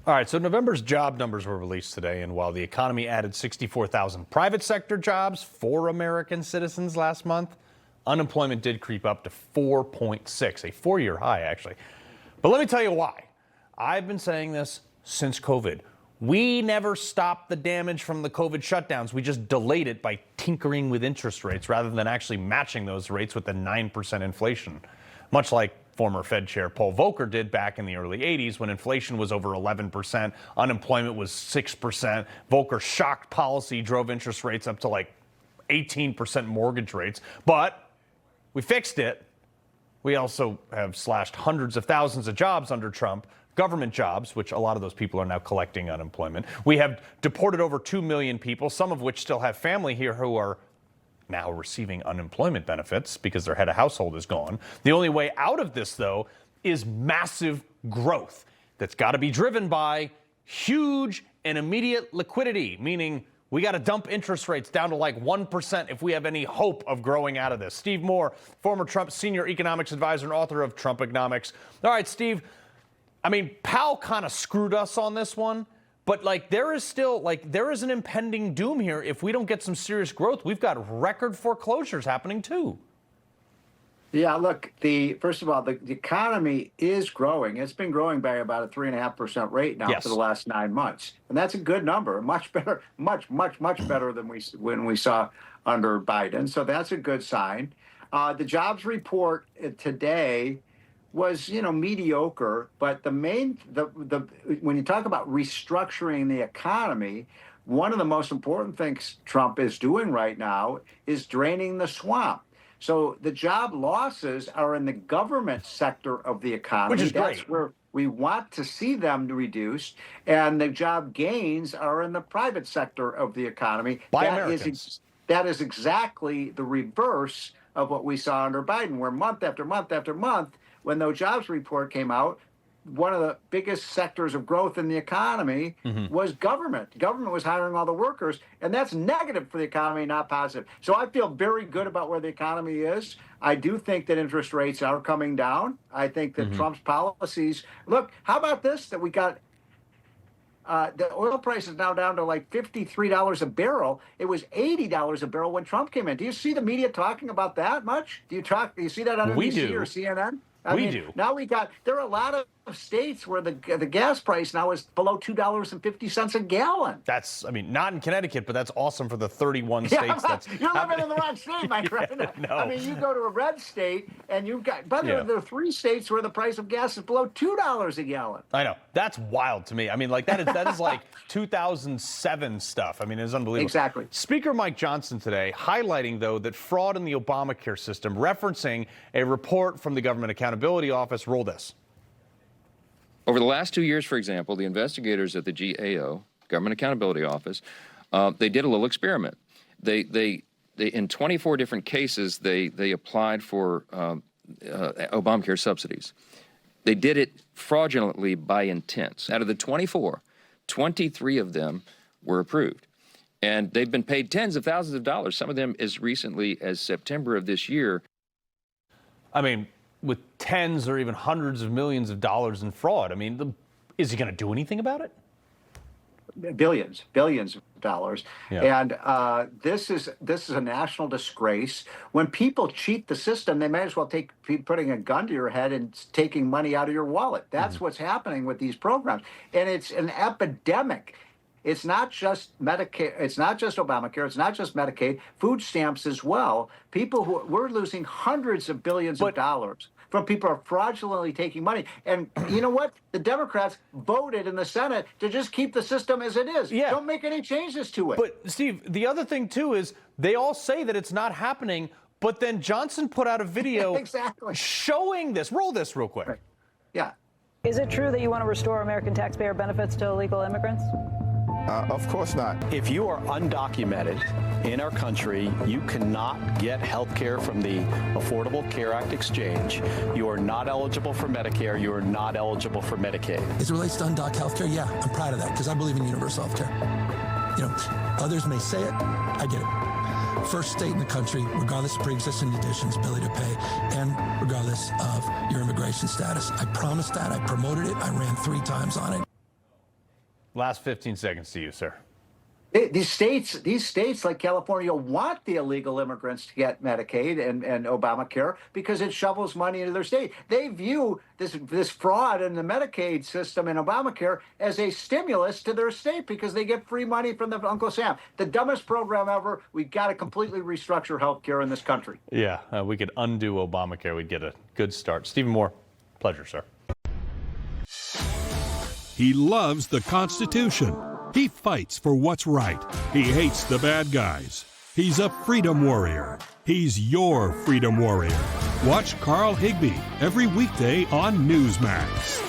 All right, so November's job numbers were released today, and while the economy added 64,000 private sector jobs for American citizens last month, unemployment did creep up to 4.6, a four-year high, actually. But let me tell you why. I've been saying this since COVID. We never stopped the damage from the COVID shutdowns. We just delayed it by tinkering with interest rates rather than actually matching those rates with the 9% inflation, much like former Fed Chair Paul Volcker did back in the early 80s when inflation was over 11%, unemployment was 6%. Volcker's shocked policy drove interest rates up to like 18% mortgage rates. But we fixed it. We also have slashed hundreds of thousands of jobs under Trump, government jobs, which a lot of those people are now collecting unemployment. We have deported over 2 million people, some of which still have family here who are now receiving unemployment benefits because their head of household is gone. The only way out of this, though, is massive growth that's got to be driven by huge and immediate liquidity, meaning we got to dump interest rates down to like 1% if we have any hope of growing out of this. Steve Moore, former Trump senior economics advisor and author of Trumponomics. All right, Steve, I mean, Powell kind of screwed us on this one. But there is an impending doom here. If we don't get some serious growth, we've got record foreclosures happening too. Yeah, look, first of all, the economy is growing. It's been growing by about a 3.5% rate now for the last 9 months. And that's a good number, much better, much better than when we saw under Biden. So that's a good sign. The jobs report today was, mediocre, but when you talk about restructuring the economy, one of the most important things Trump is doing right now is draining the swamp. So the job losses are in the government sector of the economy. Which is great. That's where we want to see them reduced, and the job gains are in the private sector of the economy. By Americans. That is exactly the reverse of what we saw under Biden, where month after month after month, when the jobs report came out, one of the biggest sectors of growth in the economy was government. Government was hiring all the workers, and that's negative for the economy, not positive. So I feel very good about where the economy is. I do think that interest rates are coming down. I think that Trump's policies, look, how about this, that we got the oil price is now down to like $53 a barrel. It was $80 a barrel when Trump came in. Do you see the media talking about that much? Do you see that on NBC or CNN? We do. Now there are a lot of states where the gas price now is below $2.50 a gallon. That's, not in Connecticut, but that's awesome for the 31 states. You're living in the wrong state, my friend. No. You go to a red state and you've got, there are 3 states where the price of gas is below $2 a gallon. I know. That's wild to me. That is like 2007 stuff. It's unbelievable. Exactly. Speaker Mike Johnson today highlighting, though, that fraud in the Obamacare system, referencing a report from the Government Accountability Office. Roll this. Over the last 2 years, for example, the investigators at the GAO, Government Accountability Office, they did a little experiment. They in 24 different cases, they applied for Obamacare subsidies. They did it fraudulently by intent. Out of the 24, 23 of them were approved. And they've been paid tens of thousands of dollars, some of them as recently as September of this year. With tens or even hundreds of millions of dollars in fraud. Is he going to do anything about it? Billions of dollars. Yeah. And this is a national disgrace. When people cheat the system, they may as well be putting a gun to your head and taking money out of your wallet. That's what's happening with these programs. And it's an epidemic. It's not just Medicare, it's not just Obamacare, it's not just Medicaid, food stamps as well. We're losing hundreds of billions of dollars from people who are fraudulently taking money. And you know what? The Democrats voted in the Senate to just keep the system as it is. Yeah. Don't make any changes to it. But Steve, the other thing too is they all say that it's not happening, but then Johnson put out a video showing this. Roll this real quick. Right. Yeah. Is it true that you want to restore American taxpayer benefits to illegal immigrants? Of course not. If you are undocumented in our country, you cannot get health care from the Affordable Care Act exchange. You are not eligible for Medicare. You are not eligible for Medicaid. As it relates to undoc health care, yeah, I'm proud of that because I believe in universal health care. Others may say it. I get it. First state in the country, regardless of pre-existing conditions, ability to pay, and regardless of your immigration status. I promised that. I promoted it. I ran 3 times on it. Last 15 seconds to you, sir. These states like California want the illegal immigrants to get Medicaid and Obamacare because it shovels money into their state. They view this fraud in the Medicaid system and Obamacare as a stimulus to their state because they get free money from the Uncle Sam. The dumbest program ever. We've got to completely restructure healthcare in this country. Yeah, we could undo Obamacare. We'd get a good start. Stephen Moore, pleasure, sir. He loves the Constitution. He fights for what's right. He hates the bad guys. He's a freedom warrior. He's your freedom warrior. Watch Carl Higbie every weekday on Newsmax.